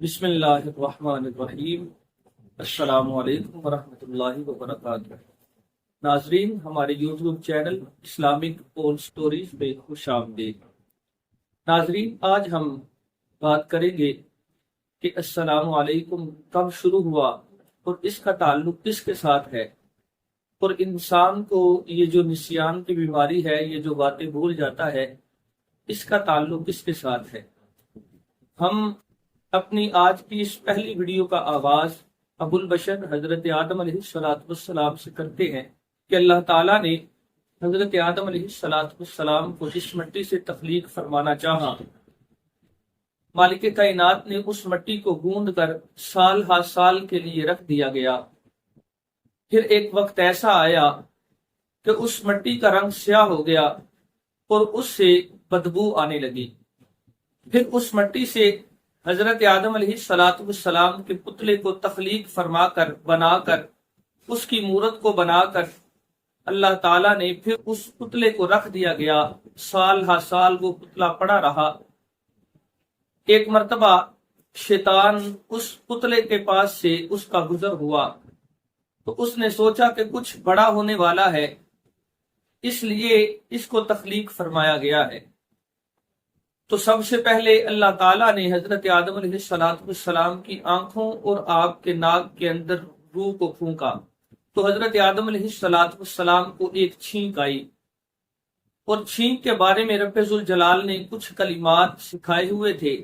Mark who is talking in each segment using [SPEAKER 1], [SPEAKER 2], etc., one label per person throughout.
[SPEAKER 1] بسم اللہ الرحمن الرحیم۔ السلام علیکم ورحمۃ اللہ وبرکاتہ۔ ناظرین، ہمارے یوٹیوب چینل اسلامک اول سٹوریز پہ خوش آمدید۔ ناظرین، آج ہم بات کریں گے کہ السلام علیکم کب شروع ہوا اور اس کا تعلق کس کے ساتھ ہے، اور انسان کو یہ جو نسیان کی بیماری ہے، یہ جو باتیں بھول جاتا ہے، اس کا تعلق کس کے ساتھ ہے۔ ہم اپنی آج کی اس پہلی ویڈیو کا آغاز ابو البشر حضرت آدم علیہ السلام سے کرتے ہیں کہ اللہ تعالیٰ نے حضرت آدم علیہ السلام کو جس مٹی سے تخلیق فرمانا چاہا، مالک کائنات نے اس مٹی کو گوند کر سال ہا سال کے لیے رکھ دیا گیا۔ پھر ایک وقت ایسا آیا کہ اس مٹی کا رنگ سیاہ ہو گیا اور اس سے بدبو آنے لگی۔ پھر اس مٹی سے حضرت آدم علیہ السلام کے پتلے کو تخلیق فرما کر بنا کر اس کی مورت کو بنا کر اللہ تعالیٰ نے پھر اس پتلے کو رکھ دیا گیا۔ سال ہا سال وہ پتلا پڑا رہا۔ ایک مرتبہ شیطان اس پتلے کے پاس سے اس کا گزر ہوا تو اس نے سوچا کہ کچھ بڑا ہونے والا ہے، اس لیے اس کو تخلیق فرمایا گیا ہے۔ تو سب سے پہلے اللہ تعالیٰ نے حضرت آدم علیہ السلام کی آنکھوں اور آپ کے ناک کے اندر روح کو پھونکا تو حضرت آدم علیہ السلام کو ایک چھینک آئی، اور چھینک کے بارے میں رب ذوالجلال نے کچھ کلمات سکھائے ہوئے تھے۔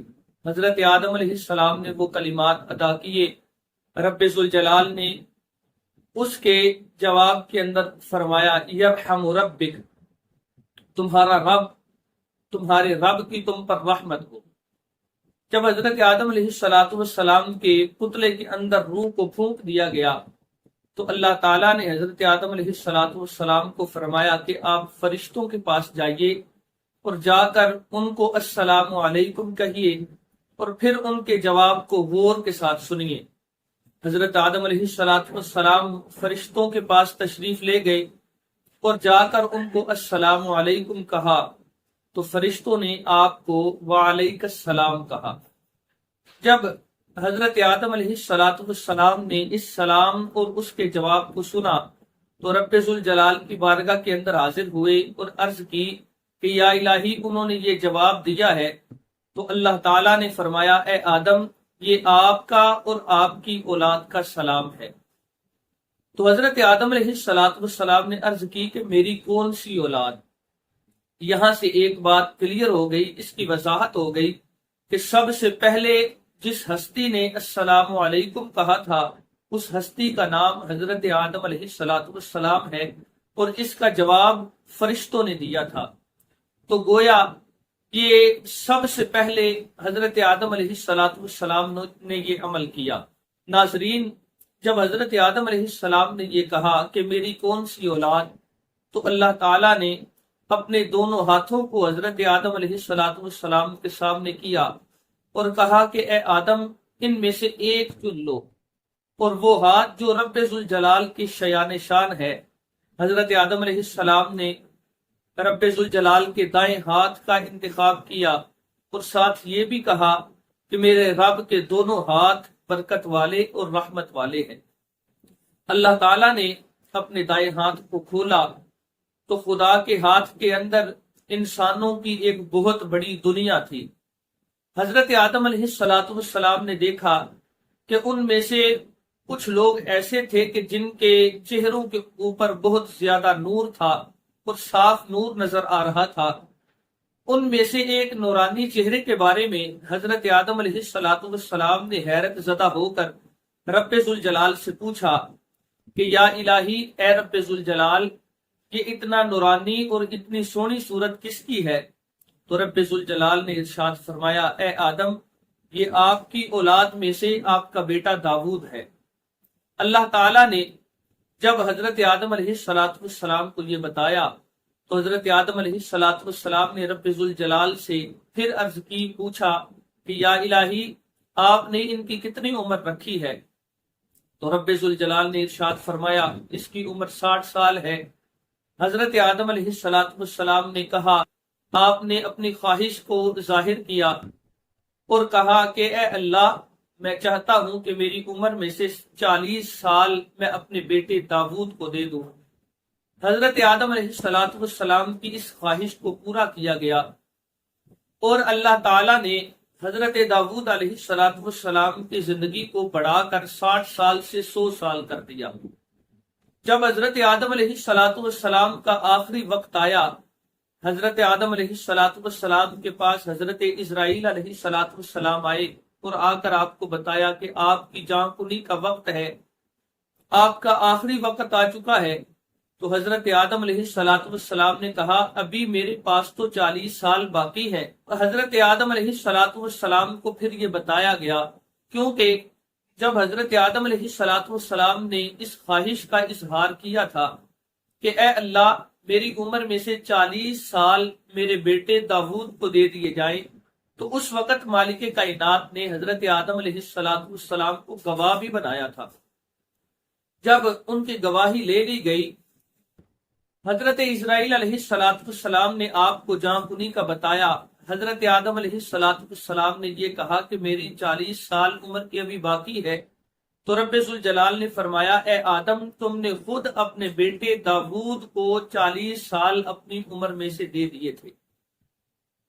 [SPEAKER 1] حضرت آدم علیہ السلام نے وہ کلمات ادا کیے۔ رب ذوالجلال نے اس کے جواب کے اندر فرمایا یرحم ربک، تمہارے رب کی تم پر رحمت ہو۔ جب حضرت آدم علیہ السلام کے پتلے کے اندر روح کو پھونک دیا گیا تو اللہ تعالیٰ نے حضرت آدم علیہ السلام کو فرمایا کہ آپ فرشتوں کے پاس جائیے اور جا کر ان کو السلام علیکم کہیے، اور پھر ان کے جواب کو غور کے ساتھ سنیے۔ حضرت آدم علیہ السلام فرشتوں کے پاس تشریف لے گئے اور جا کر ان کو السلام علیکم کہا تو فرشتوں نے آپ کو وعلیک السلام کہا۔ جب حضرت آدم علیہ السلام نے اس سلام اور اس کے جواب کو سنا تو رب ذوالجلال کی بارگاہ کے اندر حاضر ہوئے اور عرض کی کہ یا الہی، انہوں نے یہ جواب دیا ہے۔ تو اللہ تعالیٰ نے فرمایا اے آدم، یہ آپ کا اور آپ کی اولاد کا سلام ہے۔ تو حضرت آدم علیہ السلام نے عرض کی کہ میری کون سی اولاد؟ یہاں سے ایک بات کلیئر ہو گئی، اس کی وضاحت ہو گئی کہ سب سے پہلے جس ہستی نے السلام علیکم کہا تھا اس ہستی کا نام حضرت آدم علیہ السلام ہے، اور اس کا جواب فرشتوں نے دیا تھا۔ تو گویا یہ سب سے پہلے حضرت آدم علیہ السلام نے یہ عمل کیا۔ ناظرین، جب حضرت آدم علیہ السلام نے یہ کہا کہ میری کون سی اولاد، تو اللہ تعالیٰ نے اپنے دونوں ہاتھوں کو حضرت آدم علیہ السلام کے سامنے کیا اور کہا کہ اے آدم، ان میں سے ایک چن لو، اور وہ ہاتھ جو رب ذوالجلال کی شیان شان ہے، حضرت آدم علیہ السلام نے رب ذوالجلال کے دائیں ہاتھ کا انتخاب کیا، اور ساتھ یہ بھی کہا کہ میرے رب کے دونوں ہاتھ برکت والے اور رحمت والے ہیں۔ اللہ تعالیٰ نے اپنے دائیں ہاتھ کو کھولا تو خدا کے ہاتھ کے اندر انسانوں کی ایک بہت بڑی دنیا تھی۔ حضرت آدم علیہ السلام نے دیکھا کہ ان میں سے کچھ لوگ ایسے تھے کہ جن کے چہروں کے اوپر بہت زیادہ نور تھا اور صاف نور نظر آ رہا تھا۔ ان میں سے ایک نورانی چہرے کے بارے میں حضرت آدم علیہ السلام نے حیرت زدہ ہو کر رب ذوالجلال سے پوچھا کہ یا الہی، اے رب ذوالجلال، یہ اتنا نورانی اور اتنی سونی صورت کس کی ہے؟ تو رب ذوالجلال نے ارشاد فرمایا اے آدم، یہ آپ کی اولاد میں سے آپ کا بیٹا داؤد ہے۔ اللہ تعالیٰ نے جب حضرت آدم علیہ السلام کو یہ بتایا تو حضرت آدم علیہ السلام نے رب ذوالجلال سے پھر عرض کی، پوچھا کہ یا الہی، آپ نے ان کی کتنی عمر رکھی ہے؟ تو رب ذوالجلال نے ارشاد فرمایا اس کی عمر 60 سال ہے۔ حضرت آدم علیہ السلام نے کہا، آپ نے اپنی خواہش کو ظاہر کیا اور کہا کہ اے اللہ، میں چاہتا ہوں کہ میری عمر میں سے 40 سال میں اپنے بیٹے داؤد کو دے دوں۔ حضرت آدم علیہ السلام کی اس خواہش کو پورا کیا گیا اور اللہ تعالیٰ نے حضرت داؤد علیہ السلام کی زندگی کو بڑھا کر 60 سال سے 100 سال کر دیا۔ جب حضرت آدم علیہ السلام کا آخری وقت آیا، حضرت آدم علیہ السلام کے پاس حضرت اسرائیل علیہ السلام آئے اور آ کر آپ کو بتایا کہ آپ کی جان کنی کا وقت ہے، آپ کا آخری وقت آ چکا ہے۔ تو حضرت آدم علیہ السلام نے کہا ابھی میرے پاس تو 40 سال باقی ہے۔ حضرت آدم علیہ السلام کو پھر یہ بتایا گیا، کیونکہ جب حضرت آدم علیہ السلام نے اس خواہش کا اظہار کیا تھا کہ اے اللہ میری عمر میں سے 40 سال میرے بیٹے داؤد کو دے دیے جائیں، تو اس وقت مالک کائنات نے حضرت آدم علیہ السلام کو گواہ بھی بنایا تھا۔ جب ان کی گواہی لے لی گئی، حضرت اسرائیل علیہ السلام نے آپ کو جان کنی کا بتایا۔ حضرت آدم علیہ السلام نے یہ کہا کہ میری 40 سال عمر کی ابھی باقی ہے، تو رب ذوالجلال نے فرمایا اے آدم تم نے خود اپنے بیٹے داؤد کو 40 سال اپنی عمر میں سے دے دیے تھے۔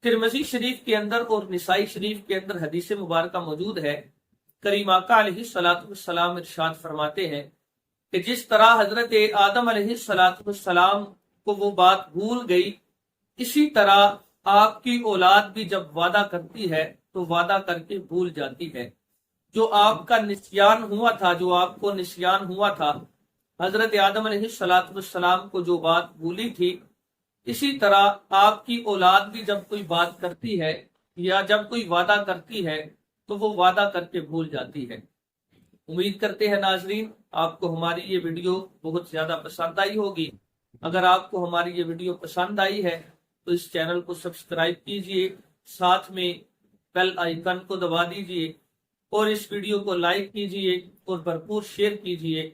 [SPEAKER 1] ترمذی شریف کے اندر اور نسائی شریف کے اندر حدیث مبارکہ موجود ہے، کریم آقا علیہ السلام ارشاد فرماتے ہیں کہ جس طرح حضرت آدم علیہ السلام کو وہ بات بھول گئی، اسی طرح آپ کی اولاد بھی جب وعدہ کرتی ہے تو وعدہ کر کے بھول جاتی ہے۔ جو آپ کا نسیان ہوا تھا، جو آپ کو نسیان ہوا تھا، حضرت آدم علیہ السلام کو جو بات بھولی تھی، اسی طرح آپ کی اولاد بھی جب کوئی بات کرتی ہے یا جب کوئی وعدہ کرتی ہے تو وہ وعدہ کر کے بھول جاتی ہے۔ امید کرتے ہیں ناظرین آپ کو ہماری یہ ویڈیو بہت زیادہ پسند آئی ہوگی۔ اگر آپ کو ہماری یہ ویڈیو پسند آئی ہے تو اس چینل کو سبسکرائب کیجئے، ساتھ میں بیل آئیکن کو دبا دیجئے اور اس ویڈیو کو لائک کیجئے اور بھرپور شیئر کیجئے